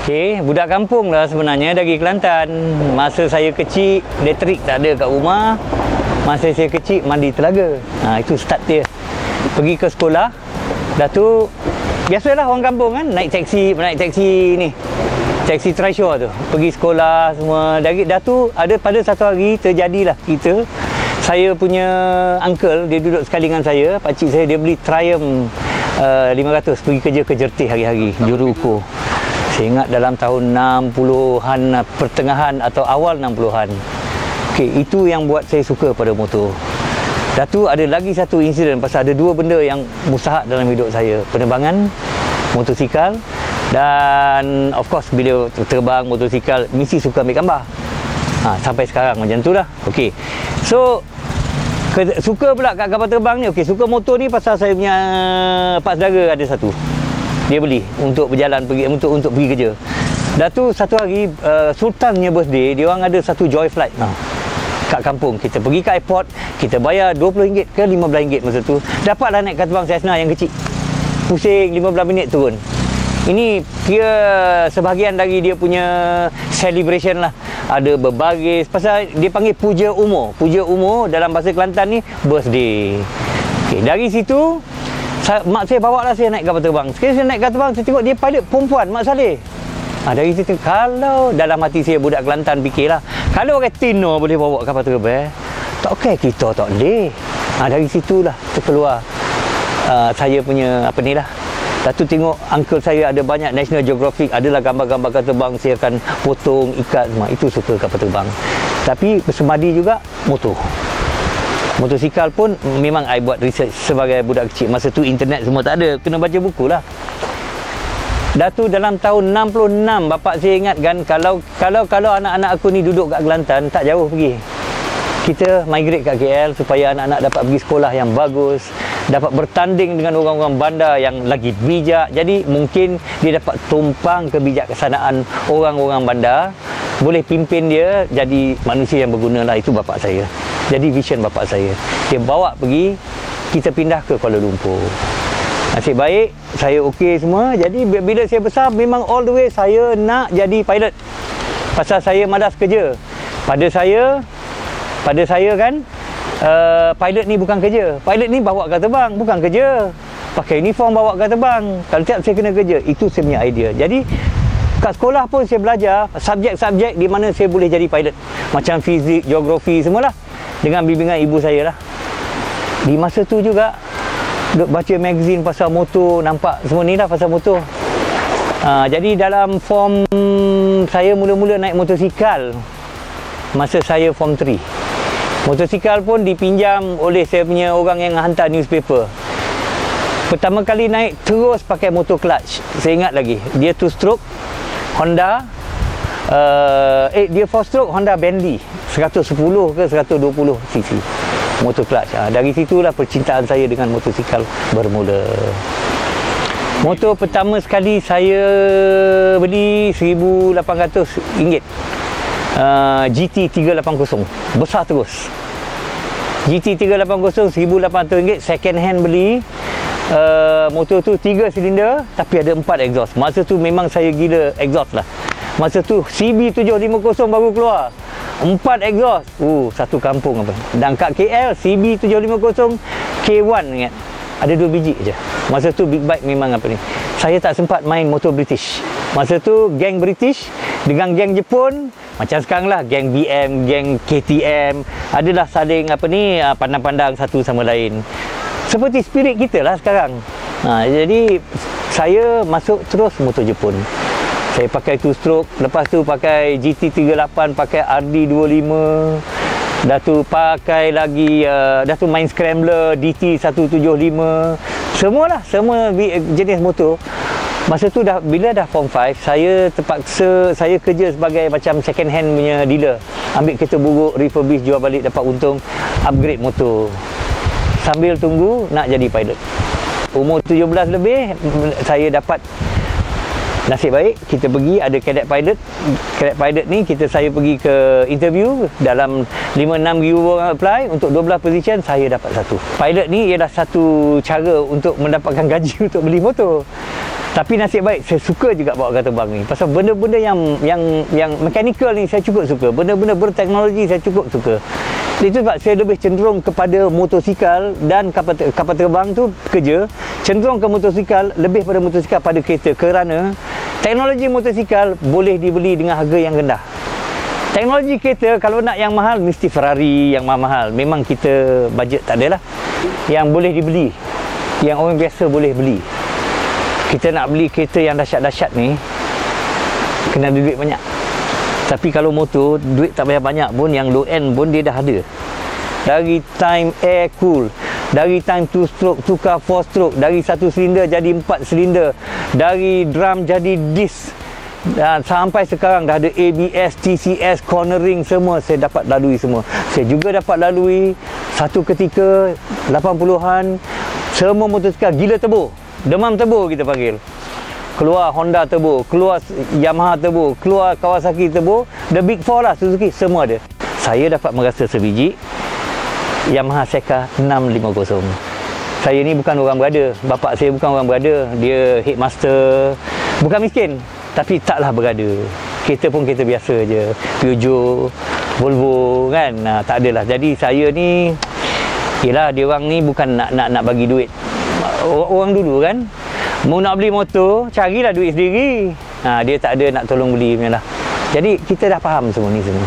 Okey, budak kampung lah sebenarnya dari Kelantan. Masa saya kecil, elektrik tak ada kat rumah. Masa saya kecil, mandi telaga. Itu start dia. Pergi ke sekolah. Dah tu, biasalah orang kampung kan, naik taksi ni. Taksi Trishaw tu. Pergi sekolah semua. Dah tu, ada pada satu hari terjadilah saya punya uncle, dia duduk sekali dengan saya. Pakcik saya, dia beli Triumph 500 pergi kerja ke Jertih hari-hari, juru ukur. Saya ingat dalam tahun 60-an, pertengahan atau awal 60-an. Okey, itu yang buat saya suka pada motor. Dah tu ada lagi satu insiden pasal ada dua benda yang mustahak dalam hidup saya. Penerbangan, motosikal, dan of course bila terbang motosikal mesti suka ambil gambar. Sampai sekarang macam tu lah. Okey. So suka pula kat kapal terbang ni. Okey, suka motor ni pasal saya punya pak saudara ada satu. Dia beli untuk berjalan pergi untuk pergi kerja. Dah tu satu hari Sultan punya birthday, dia orang ada satu joy flight kat kampung. Kita pergi ke airport, kita bayar RM20 ke RM15 masa tu. Dapatlah naik kapal terbang Cessna yang kecil. Pusing 15 minit turun. Ini kira sebahagian dari dia punya celebration lah. Ada berbaris pasal dia panggil puja umur. Puja umur dalam bahasa Kelantan ni birthday. Okay, dari situ mak saya bawa lah saya naik kapal terbang. Sekali saya naik kapal terbang, saya tengok dia pilot perempuan, Mak Saleh. Dari situ, kalau dalam hati saya budak Kelantan fikirlah, kalau orang Tino boleh bawa kapal terbang, tak okey kita tak boleh. Dari situlah terkeluar saya punya apa ni lah. Dah tu tengok uncle saya ada banyak National Geographic, adalah gambar-gambar kapal terbang, saya akan potong, ikat semua. Itu suka kapal terbang. Tapi bersemadi juga motor. Motosikal pun memang I buat research sebagai budak kecil. Masa tu internet semua tak ada, kena baca buku lah. Dah tu dalam tahun 66, bapak saya ingatkan kalau anak-anak aku ni duduk kat Kelantan, tak jauh pergi. Kita migrate kat KL supaya anak-anak dapat pergi sekolah yang bagus, dapat bertanding dengan orang-orang bandar yang lagi bijak. Jadi mungkin dia dapat tumpang kebijaksanaan orang-orang bandar, boleh pimpin dia jadi manusia yang berguna lah. Itu bapak saya. Jadi vision bapak saya. Dia bawa pergi, kita pindah ke Kuala Lumpur. Nasib baik, saya okey semua. Jadi bila saya besar, memang all the way saya nak jadi pilot. Pasal saya malas kerja. Pada saya kan, pilot ni bukan kerja. Pilot ni bawa kapal terbang, bukan kerja. Pakai uniform bawa kapal terbang. Kalau tiap saya kena kerja. Itu saya punya idea. Jadi kat sekolah pun saya belajar subjek-subjek di mana saya boleh jadi pilot. Macam fizik, geografi, semualah. Dengan bimbingan ibu saya lah. Di masa tu juga baca magazine pasal motor, nampak semua ni lah pasal motor. Jadi dalam form saya mula-mula naik motosikal masa saya form 3. Motosikal pun dipinjam oleh saya punya orang yang hantar newspaper. Pertama kali naik terus pakai motor clutch. Saya ingat lagi, dia 2 stroke Honda, dia 4 stroke Honda Bentley 110 ke 120 cc motor clutch. Dari situlah percintaan saya dengan motosikal bermula. Motor pertama sekali saya beli RM1,800, GT 380, besar terus. GT 380 RM1,800, second hand beli. Motor tu 3 silinder tapi ada 4 exhaust. Masa tu memang saya gila exhaust lah. Masa tu CB 750 baru keluar, 4 exhaust. Satu kampung apa. Dan kat KL CB 750 K1 ingat, ada 2 biji je. Masa tu big bike memang apa ni. Saya tak sempat main motor British. Masa tu geng British dengan geng Jepun, macam sekarang lah, geng BM, geng KTM, adalah saling apa ni, pandang-pandang satu sama lain. Seperti spirit kita lah sekarang. Jadi saya masuk terus motor Jepun. Saya pakai 2 stroke, lepas tu pakai GT 38, pakai RD 25. Dah tu pakai lagi, dah tu main Scrambler, DT 175. Semualah, semua jenis motor. Masa tu bila dah form 5, saya terpaksa, saya kerja sebagai macam second hand punya dealer. Ambil kereta buruk, refurbish, jual balik, dapat untung, upgrade motor. Sambil tunggu nak jadi pilot. Umur 17 lebih, saya dapat nasib baik, kita pergi ada cadet pilot. Cadet pilot ni saya pergi ke interview, dalam 5-6 ribu orang apply untuk 12 position, saya dapat satu. Pilot ni ialah satu cara untuk mendapatkan gaji untuk beli motor. Tapi nasib baik saya suka juga bawa kapal terbang ni. Pasal benda-benda yang mechanical ni saya cukup suka. Benda-benda berteknologi saya cukup suka. Itu sebab saya lebih cenderung kepada motosikal dan kapal terbang tu kerja. Cenderung ke motosikal lebih pada motosikal pada kereta, kerana teknologi motosikal boleh dibeli dengan harga yang rendah. Teknologi kereta kalau nak yang mahal mesti Ferrari yang mahal-mahal. Memang kita bajet tak ada lah. Yang boleh dibeli, yang orang biasa boleh beli. Kita nak beli kereta yang dahsyat-dahsyat ni kena ada duit banyak. Tapi kalau motor, duit tak payah banyak pun, yang low end pun dia dah ada. Dari time air cool, dari time 2 stroke tukar 4 stroke, dari 1 silinder jadi 4 silinder, dari drum jadi disc, dan sampai sekarang dah ada ABS, TCS, cornering, semua saya dapat lalui semua. Saya juga dapat lalui satu ketika 80-an semua motosikal gila turbo, demam turbo kita panggil. Keluar Honda turbo, keluar Yamaha turbo, keluar Kawasaki turbo, the big four lah, Suzuki, semua ada. Saya dapat merasa sebiji Yamaha Seka 650. Saya ni bukan orang berada, bapak saya bukan orang berada, dia headmaster, bukan miskin, tapi taklah berada. Kereta pun kereta biasa je, Peugeot, Volvo kan, tak adalah. Jadi saya ni, yelah, dia orang ni bukan nak bagi duit. Orang dulu kan, mau nak beli motor, carilah duit sendiri. Dia tak ada nak tolong beli punya lah. Jadi kita dah faham semua ni semua.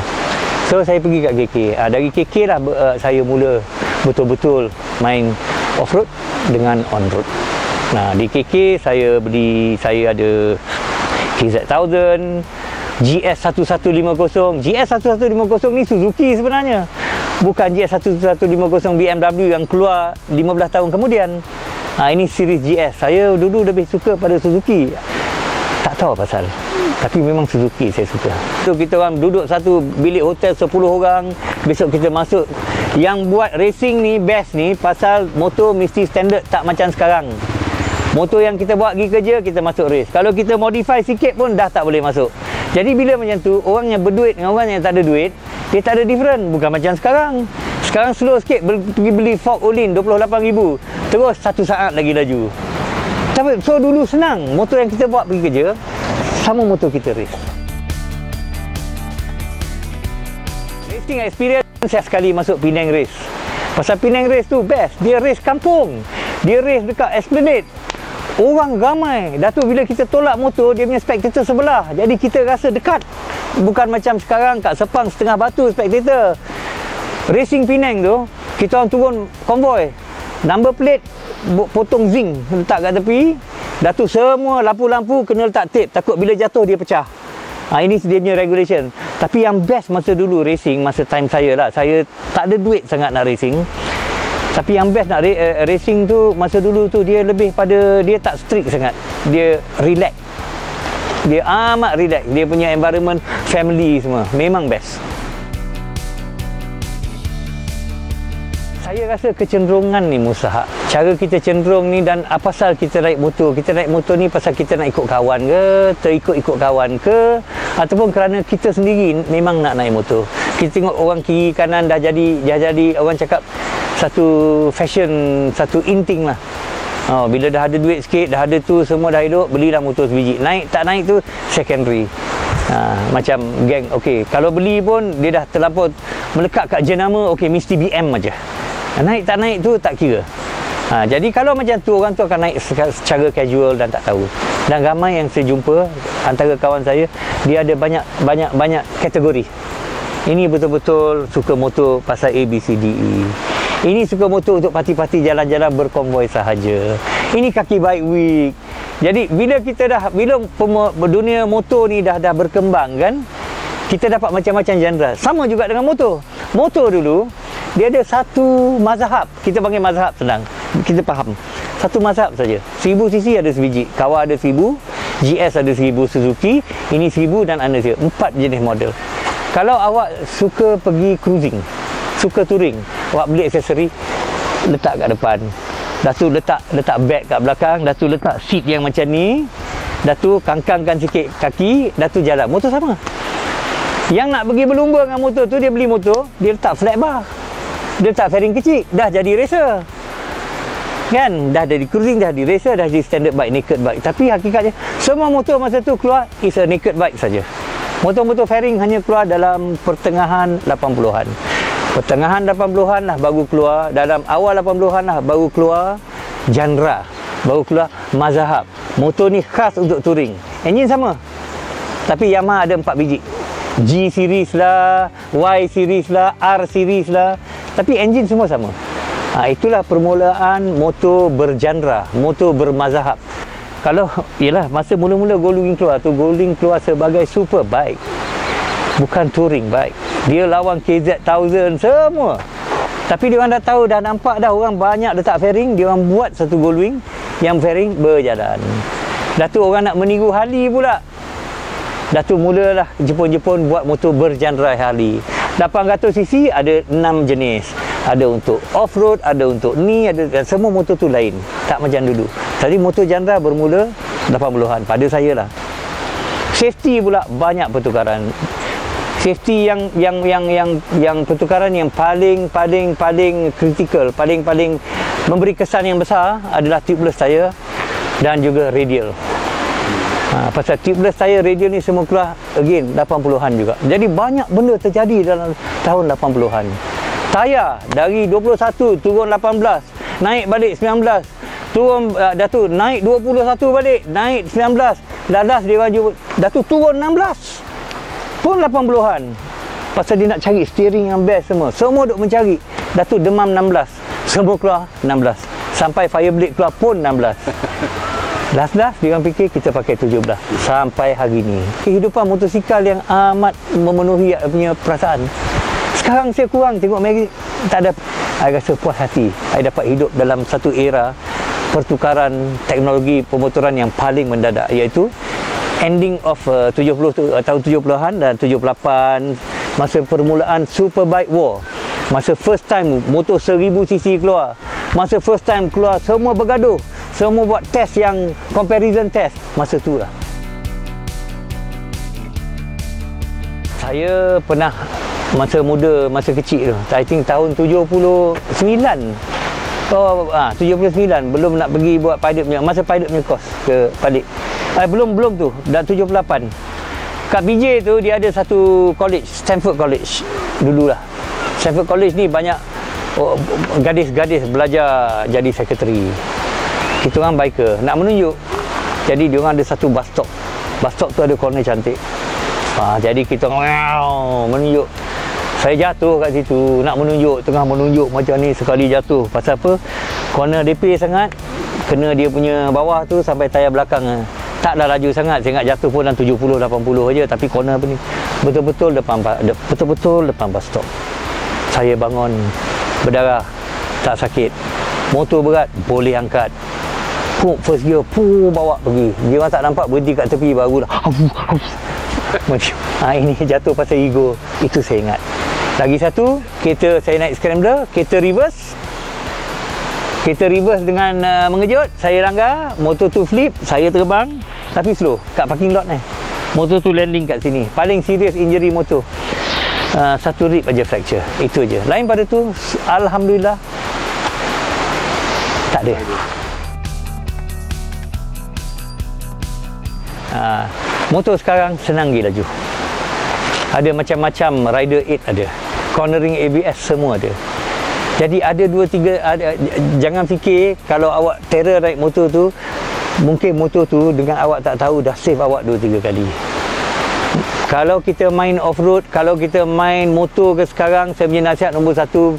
So saya pergi kat KK. Dari KK lah saya mula betul-betul main off-road dengan on-road. Di KK saya ada KZ1000, GS1150. GS1150 ni Suzuki sebenarnya. Bukan GS1150 BMW yang keluar 15 tahun kemudian. Ini series GS. Saya dulu lebih suka pada Suzuki. Tak tahu pasal. Tapi memang Suzuki saya suka. So kita orang duduk satu bilik hotel 10 orang. Besok kita masuk. Yang buat racing ni best ni pasal motor mesti standard, tak macam sekarang. Motor yang kita bawa pergi kerja, kita masuk race. Kalau kita modify sikit pun dah tak boleh masuk. Jadi bila macam tu, orang yang berduit dengan orang yang tak ada duit, dia tak ada different. Bukan macam sekarang. Sekarang slow sikit, pergi beli fork Olin 28,000. Terus 1 saat lagi laju. Tapi so dulu senang. Motor yang kita bawa pergi kerja sama motor kita race. Racing experience, saya sekali masuk Penang Race. Pasal Penang Race tu best. Dia race kampung. Dia race dekat Esplanade. Orang ramai. Dah tu bila kita tolak motor, dia punya spectator sebelah. Jadi kita rasa dekat. Bukan macam sekarang kat Sepang setengah batu spectator. Racing Penang tu, kita orang turun konvoi. Number plate potong zinc letak kat tepi. Dah tu semua lampu-lampu kena letak tape, takut bila jatuh dia pecah. Ini dia punya regulation. Tapi yang best masa dulu racing, masa time saya lah, saya tak ada duit sangat nak racing. Tapi yang best nak racing tu masa dulu tu, dia lebih pada, dia tak strict sangat, dia relax. Dia amat relax. Dia punya environment family semua, memang best. Saya rasa kecenderungan ni Musa. Cara kita cenderung ni, dan apa pasal kita naik motor? Kita naik motor ni pasal kita nak ikut kawan ke, terikut-ikut kawan ke, ataupun kerana kita sendiri memang nak naik motor. Kita tengok orang kiri kanan dah jadi orang cakap satu fashion, satu inting lah. Bila dah ada duit sikit, dah ada tu, semua dah hidup, belilah motor sebiji. Naik tak naik tu secondary. Macam geng, okey, kalau beli pun dia dah terlampau melekat kat jenama, okey, mesti BM aja. Naik tak naik tu tak kira. Jadi kalau macam tu, orang tu akan naik secara casual dan tak tahu. Dan ramai yang saya jumpa antara kawan saya, dia ada banyak kategori. Ini betul-betul suka motor pasal A, B, C, D, E. Ini suka motor untuk parti-parti jalan-jalan berkonvoi sahaja. Ini kaki bike week. Jadi bila dunia motor ni dah berkembang kan, kita dapat macam-macam genre. Sama juga dengan motor. Motor dulu dia ada satu mazhab. Kita panggil mazhab, senang kita faham. Satu mazhab saja. 1000cc ada sebiji, Kawa ada 1000, GS ada 1000 Suzuki, ini 1000 dan anda 4 jenis model. Kalau awak suka pergi cruising, suka touring, awak beli aksesori, letak kat depan. Dah tu letak bag kat belakang, dah tu letak seat yang macam ni, dah tu kangkangkan sikit kaki, dah tu jalan. Motor sama. Yang nak pergi berlumba dengan motor tu, dia beli motor, dia letak flat bar, dia letak fairing kecil, dah jadi racer. Kan? Dah jadi cruising, dah di racer, dah jadi standard bike, naked bike. Tapi hakikatnya, semua motor masa tu keluar is a naked bike saja. Motor-motor fairing hanya keluar dalam pertengahan 80-an. Pertengahan 80-an lah baru keluar, dalam awal 80-an lah baru keluar genre, baru keluar Mazhab. Motor ni khas untuk touring. Enjin sama. Tapi Yamaha ada 4 biji. G series lah, Y series lah, R series lah. Tapi enjin semua sama. Itulah permulaan motor bergenre, motor bermazhab. Kalau, yelah, masa mula-mula Goldwing keluar tu, Goldwing keluar sebagai super bike. Bukan touring bike. Dia lawan KZ-1000 semua. Tapi dia orang dah tahu, dah nampak dah orang banyak letak fairing, dia orang buat satu Goldwing yang fairing berjalan. Dah tu orang nak meniru Harley pula. Dah tu mulalah Jepun-Jepun buat motor bergenre Harley. 800cc ada 6 jenis. Ada untuk off-road, ada untuk ni, ada, dan semua motor tu lain. Tak macam dulu. Tadi motor genre bermula 80-an pada saya lah. Safety pula banyak pertukaran. Safety yang pertukaran yang paling kritikal, paling memberi kesan yang besar adalah tubeless tire dan juga radial. Pasal tubeless tire, radial ni semua keluar again 80-an juga. Jadi banyak benda terjadi dalam tahun 80-an. Tayar dari 21 turun 18, naik balik 19, turun dah tu naik 21 balik, naik 19, lalas dia baju dah tu turun 16. Pun 80-an. Pasal dia nak cari steering yang best semua duk mencari. Dah tu demam 16. Semua keluar 16. Sampai Fireblade keluar pun 16. Last dia orang fikir kita pakai 17 sampai hari ni. Kehidupan motosikal yang amat memenuhi punya perasaan. Sekarang saya kurang tengok magazine, tak ada. Saya rasa puas hati. Saya dapat hidup dalam satu era pertukaran teknologi pemotoran yang paling mendadak, iaitu ending of 70 tahun 70-an dan 78, masa permulaan Superbike War. Masa first time motor 1000cc keluar. Masa first time keluar, semua bergaduh. Semua buat test yang comparison test. Masa tu lah. Saya pernah masa muda, masa kecil tu, I think tahun 79. 79 belum nak pergi buat pilot punya, masa pilot punya course ke Palik. Belum tu, dah 78. Kat BJ tu dia ada satu college, Stanford College dululah. Stanford College ni banyak gadis-gadis belajar jadi sekretari. Kita orang biker nak menunjuk. Jadi dia orang ada satu bus stop. Bus stop tu ada corner cantik. Jadi kita menunjuk. Saya jatuh kat situ, nak menunjuk, tengah menunjuk macam ni, sekali jatuh. Pasal apa? Corner DP sangat, kena dia punya bawah tu sampai tayar belakang. Taklah laju sangat, saya ingat jatuh pun dalam 70-80 aja, tapi corner apa ni? Betul-betul depan bus stop. Saya bangun, berdarah, tak sakit. Motor berat, boleh angkat. First gear, bawa pergi. Dia orang tak nampak, berhenti kat tepi barulah. Ini jatuh pasal ego. Itu saya ingat. Lagi satu, kereta saya naik scrambler, kereta reverse dengan mengejut, saya langgar, motor tu flip, saya terbang, tapi slow kat parking lot ni. Motor tu landing kat sini. Paling serius injury motor. Satu rib aja fracture. Itu aja. Lain pada tu, alhamdulillah tak ada. Motor sekarang senang pergi laju. Ada macam-macam, Rider 8 ada, cornering ABS semua ada. Jadi ada 2-3, jangan fikir kalau awak terror naik motor tu, mungkin motor tu dengan awak tak tahu dah save awak 2-3 kali. Kalau kita main off-road, kalau kita main motor ke sekarang, saya punya nasihat nombor 1,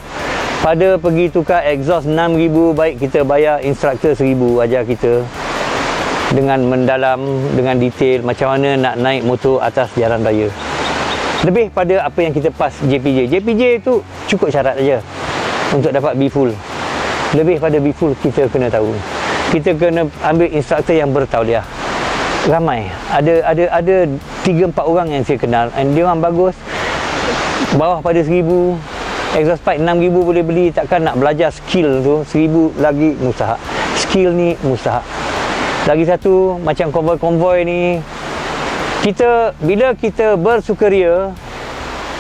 pada pergi tukar exhaust 6,000, baik kita bayar instruktor 1,000 ajar kita dengan mendalam, dengan detail macam mana nak naik motor atas jalan raya. Lebih pada apa yang kita pas JPJ. JPJ tu cukup syarat aja untuk dapat B full. Lebih pada B full kita kena tahu. Kita kena ambil instruktor yang bertauliah. Ramai. Ada 3-4 orang yang saya kenal, and dia orang bagus. Bawah pada 1,000, exhaust pipe 6,000 boleh beli. Takkan nak belajar skill tu 1,000 lagi mustahak. Skill ni mustahak. Lagi satu, macam konvoi-konvoi ni, bila kita bersukaria,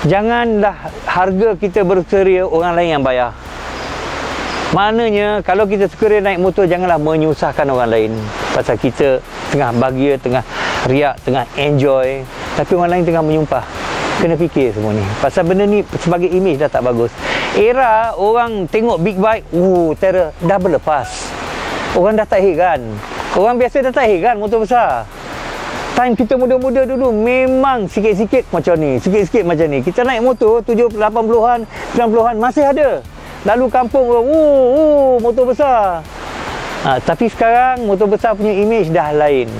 janganlah harga kita bersukaria orang lain yang bayar. Maknanya kalau kita suka naik motor, janganlah menyusahkan orang lain. Pasal kita tengah bahagia, tengah riak, tengah enjoy, tapi orang lain tengah menyumpah. Kena fikir semua ni. Pasal benda ni sebagai image dah tak bagus. Era orang tengok big bike, terror, dah berlepas. Orang dah tak heran. Orang biasa dah tak heran motor besar. Time kita muda-muda dulu memang sikit-sikit macam ni, sikit-sikit macam ni. Kita naik motor 70, 80-an, 90-an masih ada. Lalu kampung orang, motor besar. Tapi sekarang motor besar punya image dah lain.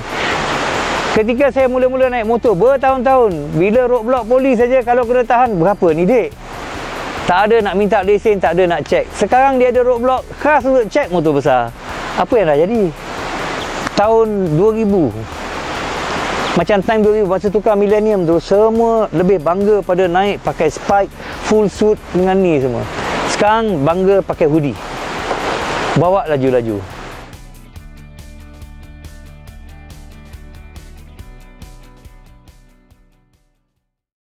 Ketika saya mula-mula naik motor bertahun-tahun, bila roadblock polis saja kalau kena tahan, berapa ni dek? Tak ada nak minta lesen, tak ada nak cek. Sekarang dia ada roadblock khas untuk cek motor besar. Apa yang dah jadi? Tahun 2000, macam time 2000, masa tukar millennium tu, semua lebih bangga pada naik pakai spike, full suit dengan ni semua. Sekarang bangga pakai hoodie, bawa laju-laju.